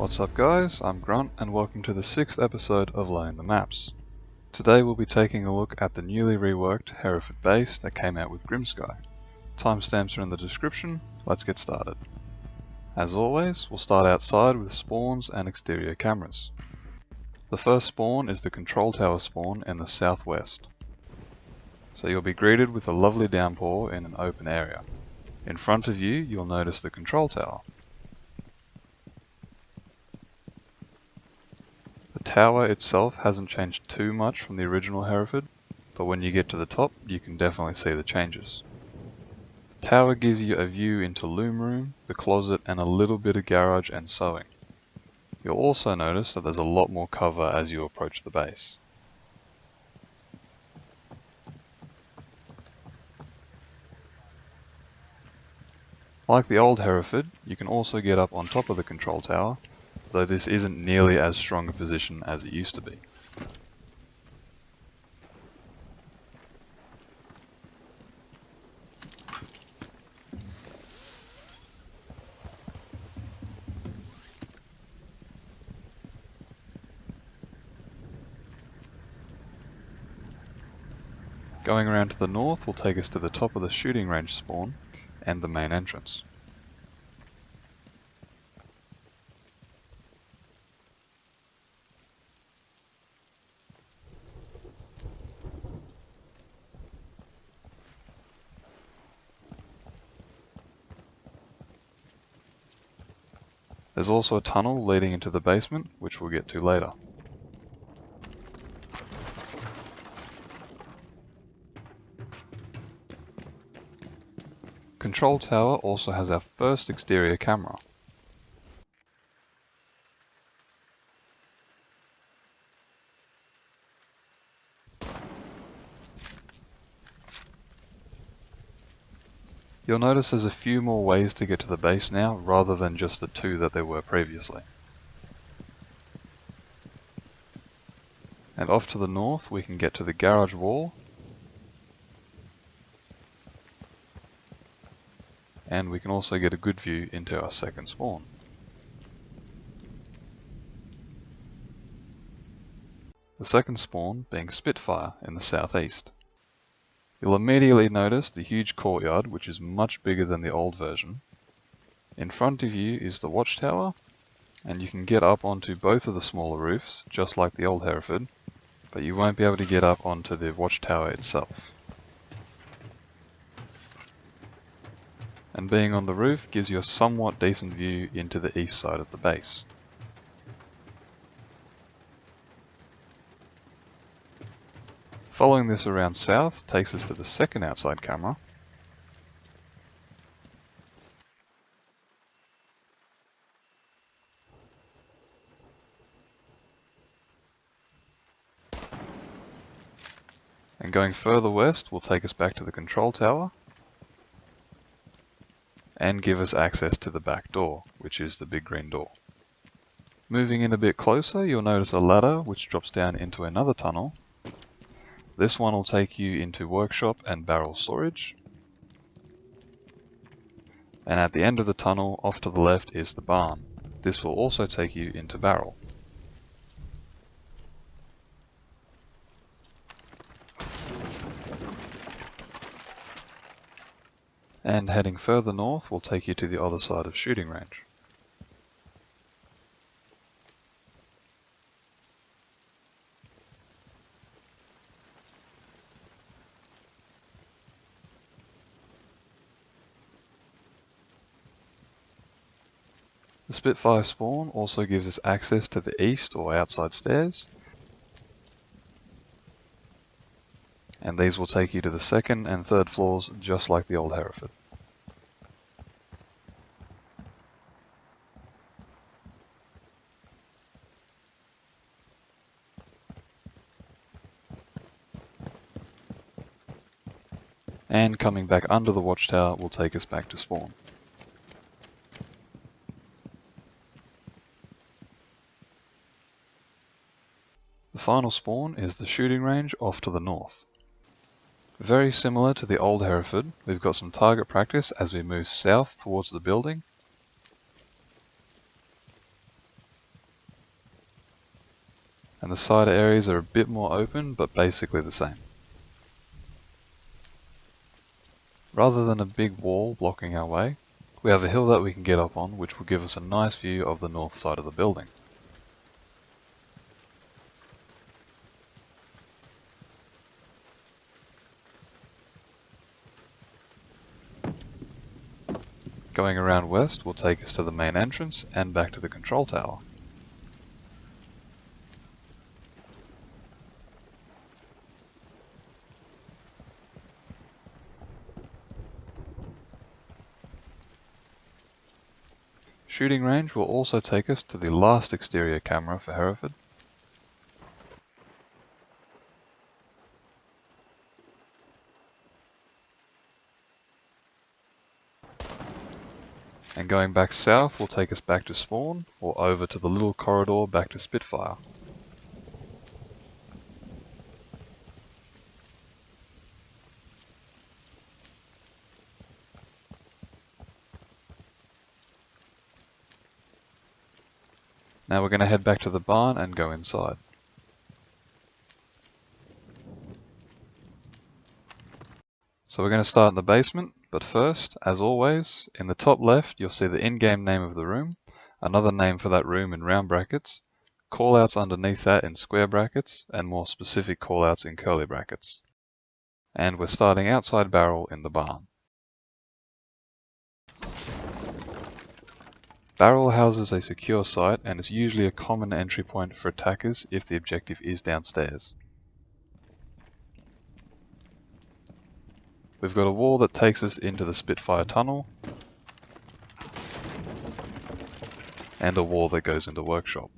What's up guys, I'm Grunt and welcome to the 6th episode of Learning the Maps. Today we'll be taking a look at the newly reworked Hereford Base that came out with Grimsky. Timestamps are in the description, let's get started. As always, we'll start outside with spawns and exterior cameras. The first spawn is the control tower spawn in the southwest. So you'll be greeted with a lovely downpour in an open area. In front of you, you'll notice the control tower. The tower itself hasn't changed too much from the original Hereford, but when you get to the top, you can definitely see the changes. The tower gives you a view into loom room, the closet, and a little bit of garage and sewing. You'll also notice that there's a lot more cover as you approach the base. Like the old Hereford, you can also get up on top of the control tower, though this isn't nearly as strong a position as it used to be. Going around to the north will take us to the top of the shooting range spawn and the main entrance. There's also a tunnel leading into the basement, which we'll get to later. Control tower also has our first exterior camera. You'll notice there's a few more ways to get to the base now, rather than just the two that there were previously. And off to the north we can get to the garage wall, and we can also get a good view into our second spawn. The second spawn being Spitfire in the southeast. You'll immediately notice the huge courtyard, which is much bigger than the old version. In front of you is the watchtower, and you can get up onto both of the smaller roofs, just like the old Hereford, but you won't be able to get up onto the watchtower itself. And being on the roof gives you a somewhat decent view into the east side of the base. Following this around south takes us to the second outside camera. And going further west will take us back to the control tower and give us access to the back door, which is the big green door. Moving in a bit closer, you'll notice a ladder which drops down into another tunnel. This one will take you into workshop and barrel storage. And at the end of the tunnel, off to the left, is the barn. This will also take you into barrel. And heading further north will take you to the other side of shooting range. The Spitfire spawn also gives us access to the east or outside stairs, and these will take you to the second and third floors just like the old Hereford. And coming back under the watchtower will take us back to spawn. The final spawn is the shooting range off to the north. Very similar to the old Hereford, we've got some target practice as we move south towards the building. and the side areas are a bit more open but basically the same. Rather than a big wall blocking our way, we have a hill that we can get up on, which will give us a nice view of the north side of the building. Going around west will take us to the main entrance and back to the control tower. Shooting range will also take us to the last exterior camera for Hereford. And going back south will take us back to spawn, or over to the little corridor back to Spitfire. Now we're going to head back to the barn and go inside. So we're going to start in the basement, but first, as always, in the top left you'll see the in-game name of the room, another name for that room in round brackets, callouts underneath that in square brackets, and more specific callouts in curly brackets. And we're starting outside barrel in the barn. Barrel houses a secure site and is usually a common entry point for attackers if the objective is downstairs. We've got a wall that takes us into the Spitfire tunnel, and a wall that goes into workshop.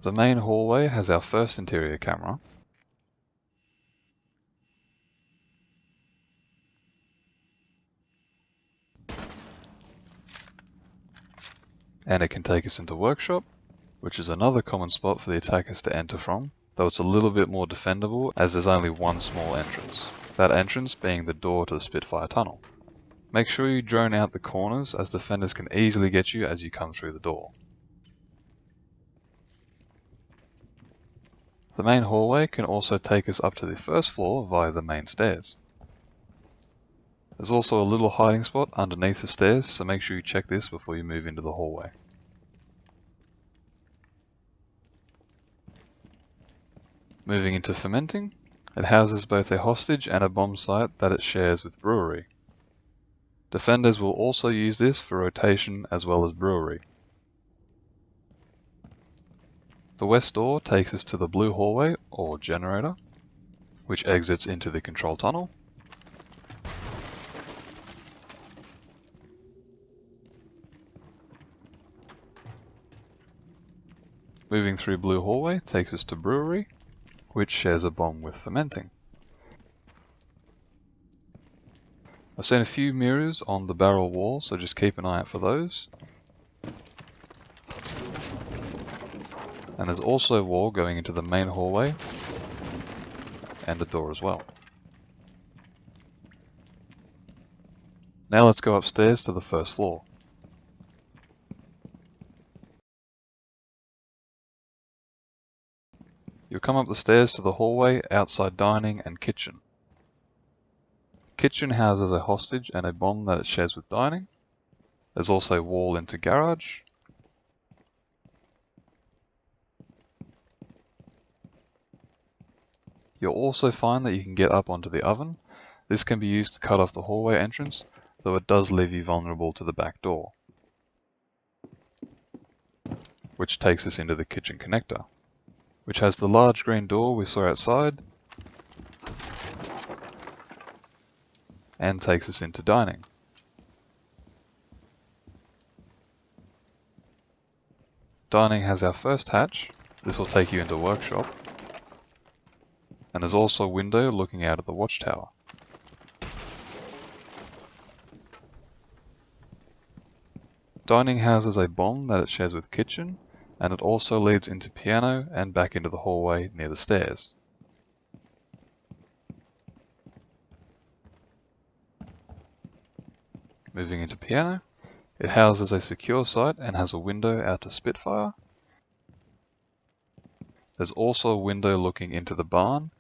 The main hallway has our first interior camera, and it can take us into workshop, which is another common spot for the attackers to enter from, though it's a little bit more defendable as there's only one small entrance, that entrance being the door to the Spitfire tunnel. Make sure you drone out the corners as defenders can easily get you as you come through the door. The main hallway can also take us up to the first floor via the main stairs. There's also a little hiding spot underneath the stairs, so make sure you check this before you move into the hallway. Moving into fermenting, it houses both a hostage and a bomb site that it shares with brewery. Defenders will also use this for rotation as well as brewery. The west door takes us to the blue hallway, or generator, which exits into the control tunnel. Moving through blue hallway takes us to brewery, which shares a bomb with fermenting. I've seen a few mirrors on the barrel wall, so just keep an eye out for those. And there's also a wall going into the main hallway, and a door as well. Now let's go upstairs to the first floor. You'll come up the stairs to the hallway, outside dining and kitchen. Kitchen houses a hostage and a bomb that it shares with dining. There's also a wall into garage. You'll also find that you can get up onto the oven. This can be used to cut off the hallway entrance, though it does leave you vulnerable to the back door, which takes us into the kitchen connector, which has the large green door we saw outside, and takes us into dining. Dining has our first hatch. This will take you into workshop. And there's also a window looking out of the watchtower. Dining houses a bomb that it shares with kitchen, and it also leads into piano and back into the hallway near the stairs. Moving into piano, It houses a secure site and has a window out to Spitfire. There's also a window looking into the barn.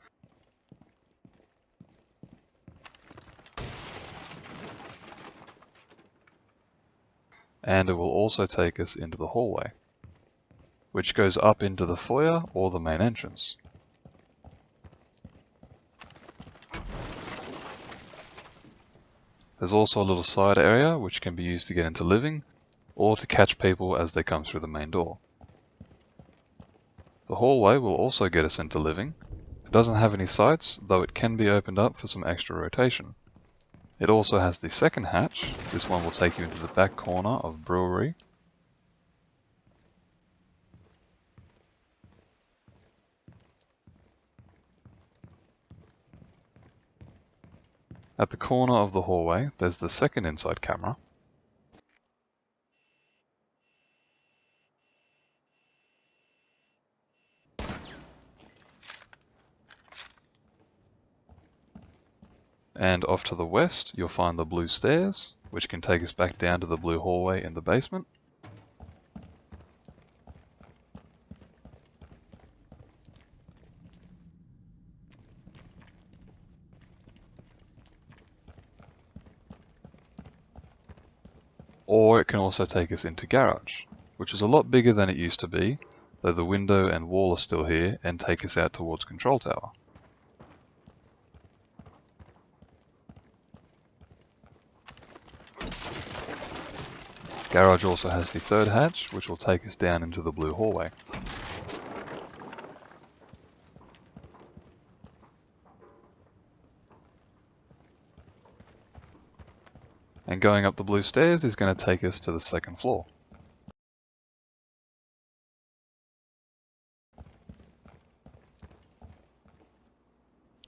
And it will also take us into the hallway, which goes up into the foyer or the main entrance. There's also a little side area which can be used to get into living, or to catch people as they come through the main door. The hallway will also get us into living. It doesn't have any sights, though it can be opened up for some extra rotation. It also has the second hatch. This one will take you into the back corner of brewery. At the corner of the hallway, there's the second inside camera. And off to the west, you'll find the blue stairs, which can take us back down to the blue hallway in the basement. Or it can also take us into garage, which is a lot bigger than it used to be, though the window and wall are still here, and take us out towards control tower. Garage also has the third hatch, which will take us down into the blue hallway. And going up the blue stairs is going to take us to the second floor.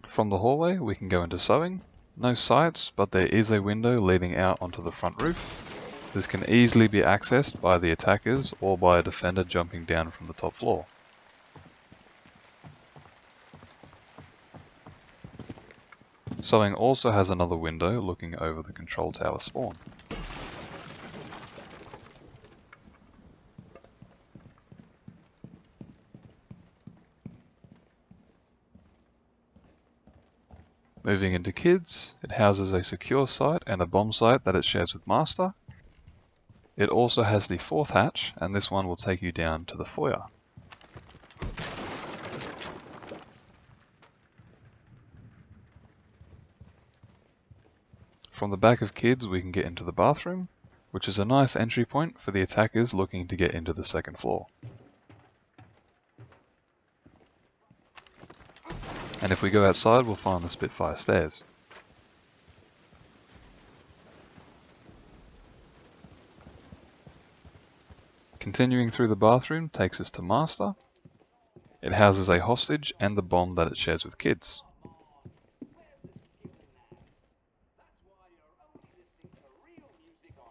From the hallway we can go into sewing. No sights, but there is a window leading out onto the front roof. This can easily be accessed by the attackers or by a defender jumping down from the top floor. Sewing also has another window looking over the control tower spawn. Moving into kids, it houses a secure site and a bomb site that it shares with master. It also has the fourth hatch, and this one will take you down to the foyer. From the back of kids we can get into the bathroom, which is a nice entry point for the attackers looking to get into the second floor. And if we go outside we'll find the Spitfire stairs. Continuing through the bathroom takes us to master. It houses a hostage and the bomb that it shares with kids.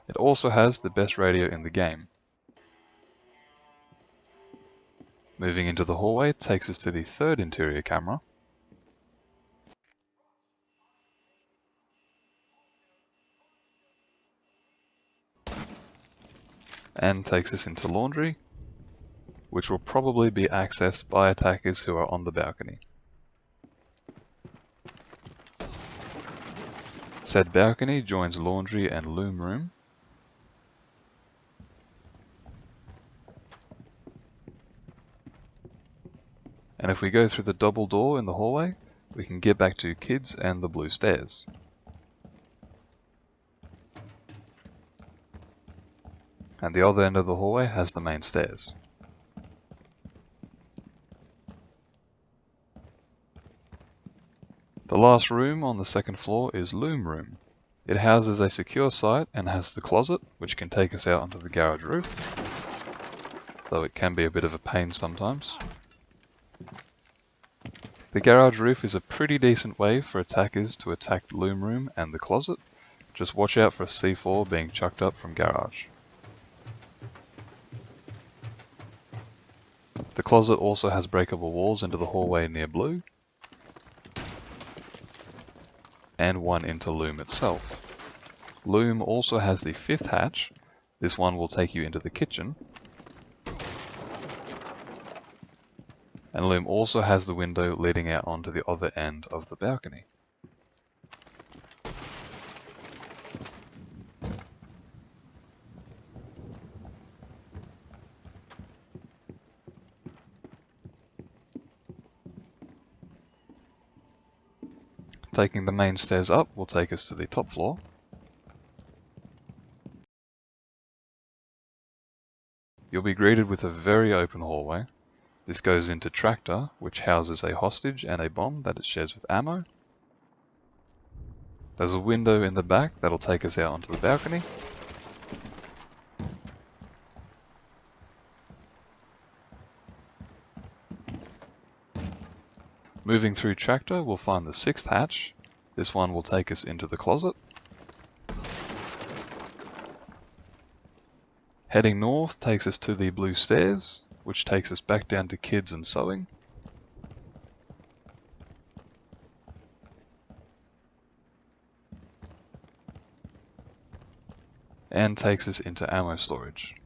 It also has the best radio in the game. Moving into the hallway takes us to the third interior camera. And takes us into laundry, which will probably be accessed by attackers who are on the balcony. Said balcony joins laundry and loom room. And if we go through the double door in the hallway, we can get back to kids and the blue stairs. And the other end of the hallway has the main stairs. The last room on the second floor is loom room. It houses a secure site and has the closet, which can take us out onto the garage roof, though it can be a bit of a pain sometimes. The garage roof is a pretty decent way for attackers to attack loom room and the closet. Just watch out for a C4 being chucked up from garage. The closet also has breakable walls into the hallway near blue, and one into loom itself. Loom also has the fifth hatch, This one will take you into the kitchen. And Loom also has the window leading out onto the other end of the balcony. Taking the main stairs up will take us to the top floor. You'll be greeted with a very open hallway. This goes into Tractor, which houses a hostage and a bomb that it shares with ammo. There's a window in the back that'll take us out onto the balcony. Moving through Tractor, we'll find the 6th hatch. This one will take us into the closet. Heading north takes us to the blue stairs, which takes us back down to kids and sewing. And takes us into ammo storage,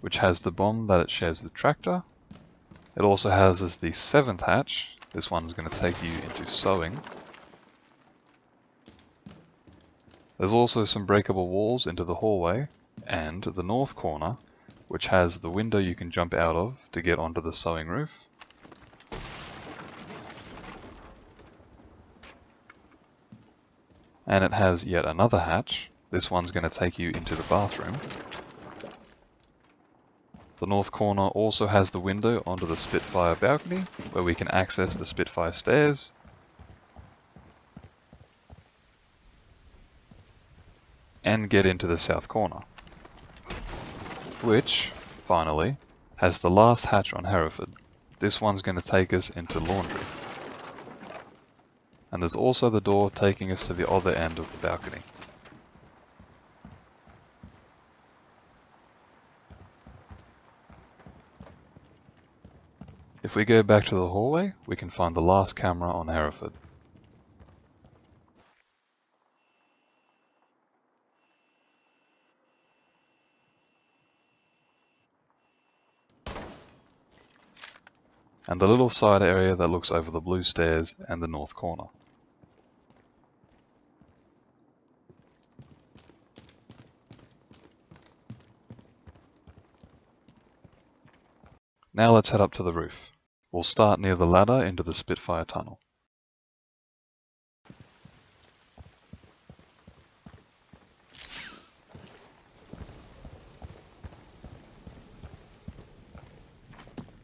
which has the bomb that it shares with Tractor. It also houses the 7th hatch. This one's going to take you into sewing. There's also some breakable walls into the hallway, and the north corner, which has the window you can jump out of to get onto the sewing roof. And it has yet another hatch. This one's going to take you into the bathroom. The north corner also has the window onto the Spitfire balcony, where we can access the Spitfire stairs. And get into the south corner, which, finally, has the last hatch on Hereford. This one's going to take us into laundry. And there's also the door taking us to the other end of the balcony. If we go back to the hallway, we can find the last camera on Hereford. And the little side area that looks over the blue stairs and the north corner. Now let's head up to the roof. We'll start near the ladder into the Spitfire tunnel.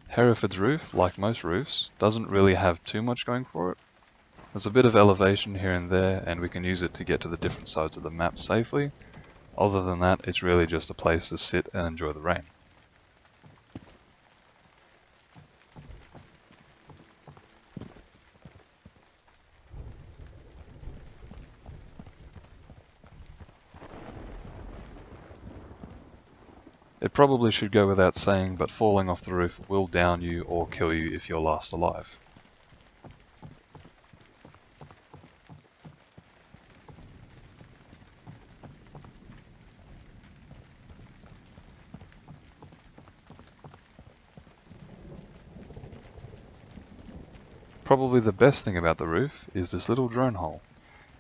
Hereford's roof, like most roofs, doesn't really have too much going for it. There's a bit of elevation here and there, and we can use it to get to the different sides of the map safely. Other than that, it's really just a place to sit and enjoy the rain. It probably should go without saying, but falling off the roof will down you or kill you if you're last alive. Probably the best thing about the roof is this little drone hole.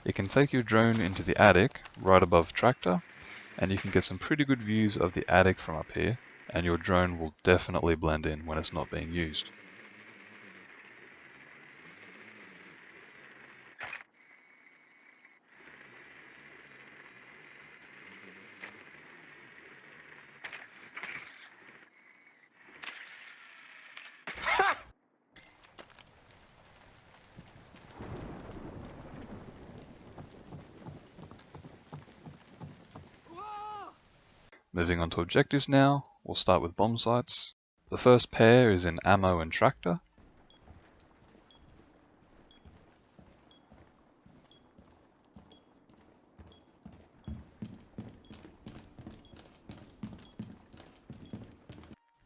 It can take your drone into the attic right above Tractor, and you can get some pretty good views of the attic from up here, and your drone will definitely blend in when it's not being used. Moving on to objectives now, we'll start with bomb sites. The first pair is in ammo and Tractor.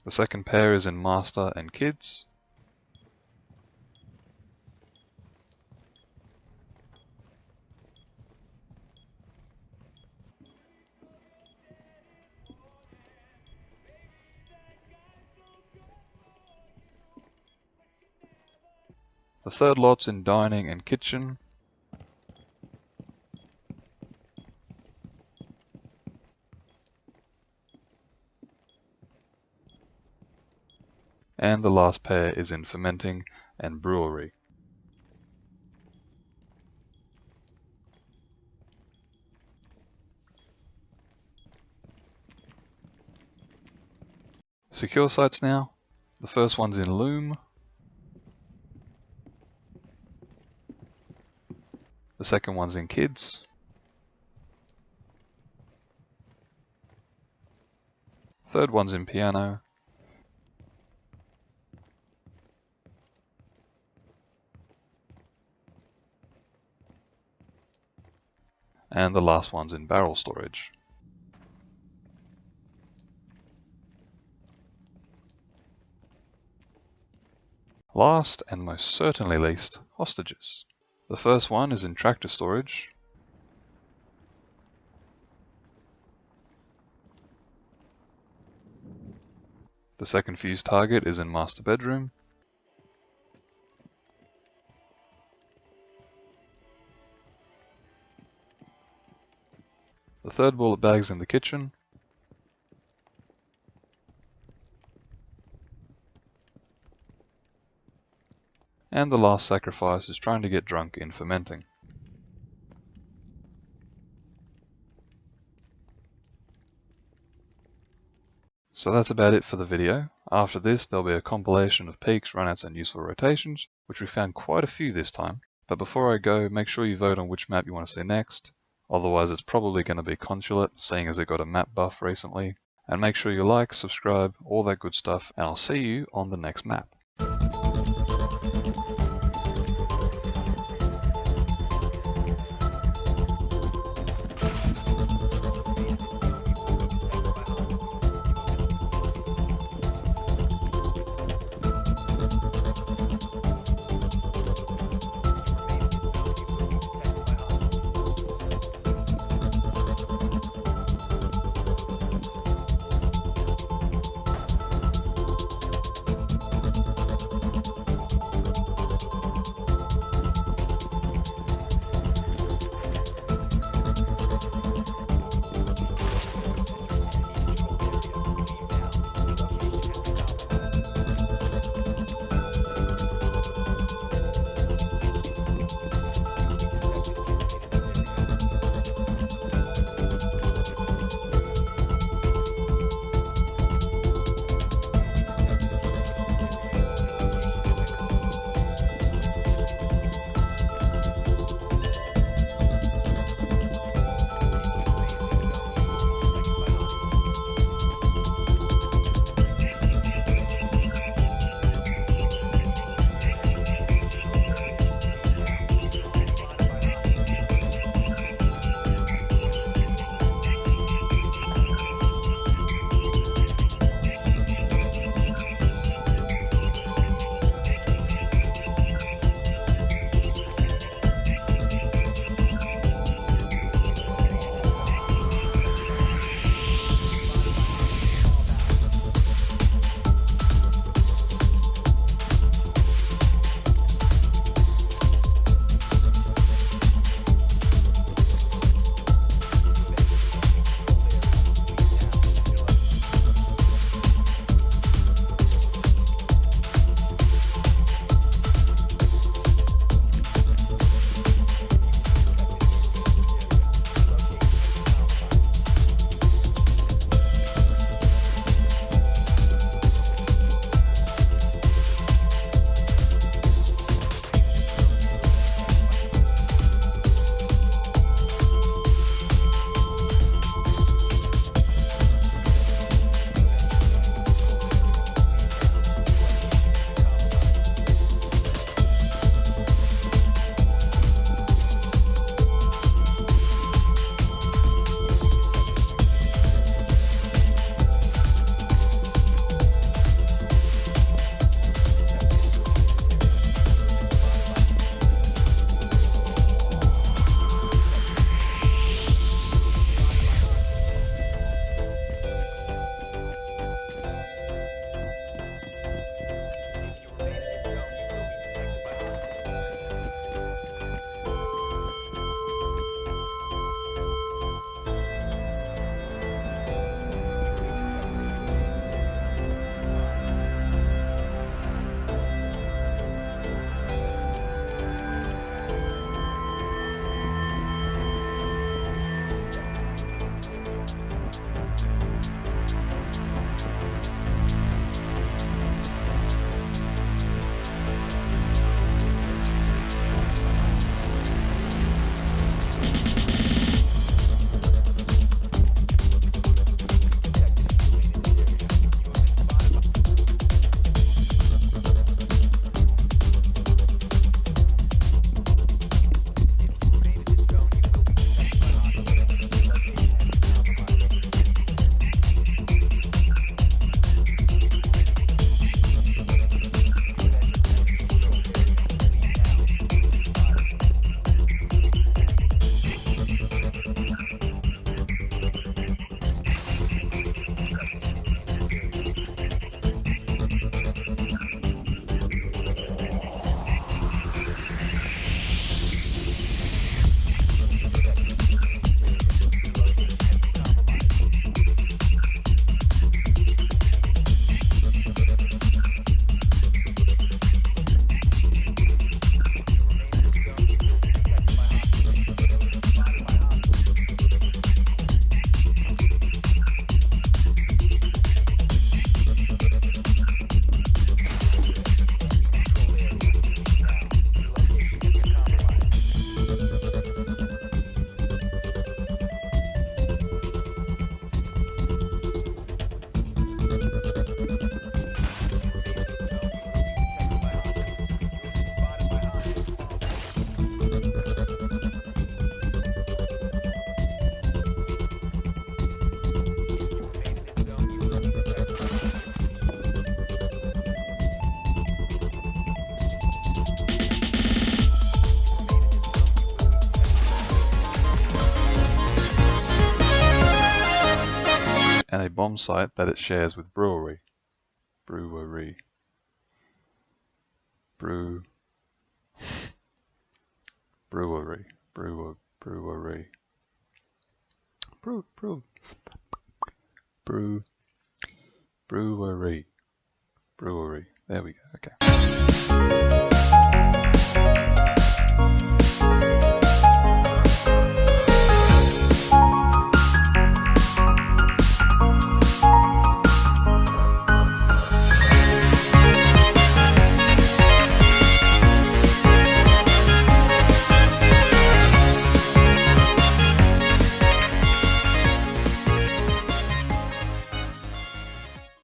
The second pair is in Master and Kids. The third lot's in dining and kitchen. And the last pair is in fermenting and brewery. Secure sites now. The first one's in loom. The second one's in kids. Third one's in piano. And the last one's in barrel storage. Last, and most certainly least, hostages. The first one is in tractor storage. The second Fuze target is in master bedroom. The third bullet bag's in the kitchen. And the last sacrifice is trying to get drunk in fermenting. So that's about it for the video. After this there'll be a compilation of peaks, runouts and useful rotations, which we found quite a few this time. But before I go, make sure you vote on which map you want to see next. Otherwise it's probably going to be Consulate, seeing as it got a map buff recently. And make sure you like, subscribe, all that good stuff, and I'll see you on the next map. bomb site that it shares with brewery. Brewery. Brewery. Brewery. Brewery. Brewery. There we go. Okay.